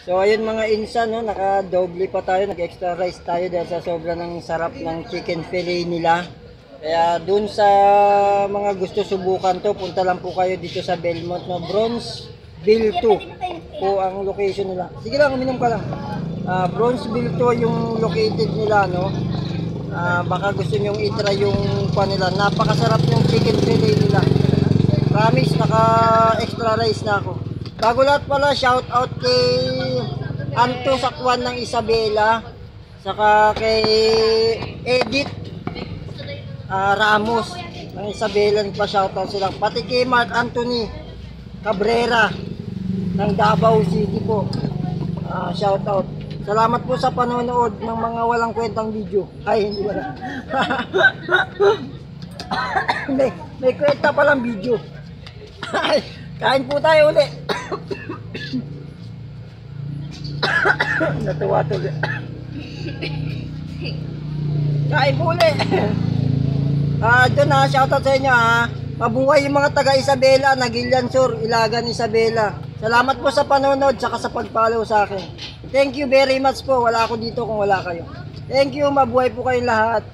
So ayun mga insan, no, naka-doble pa tayo, nag-extra rice tayo dahil sa sobra ng sarap ng chicken fillet nila. Kaya dun sa mga gusto subukan to, punta lang po kayo dito sa Belmont, no, Bronzeville 2 po ang location nila. Sige lang, uminom ka lang. Bronzeville 2 yung located nila, no. Baka gusto nyong itry yung panila. Napakasarap yung chicken fillet nila. Promise, naka-extra rice na ako. Bago lahat pala, shout out kay Anto Sakwan ng Isabela, saka kay Edith Ramos ng Isabela, nagpa-shout out sila. Pati kay Mark Anthony Cabrera ng Davao City po. Shout out. Salamat po sa panonood ng mga walang kwentang video. Ay, hindi wala. may kwenta palang video. Kain po tayo ulit. Natuwa tuloy. Kain po ulit. Doon na, shoutout sa inyo ha. Mabuhay yung mga taga Isabela, Nagilian Sur, Ilagan, Isabela. Salamat po sa panonood saka sa pag-follow sa akin. Thank you very much po. Wala ako dito kung wala kayo. Thank you, mabuhay po kayong lahat.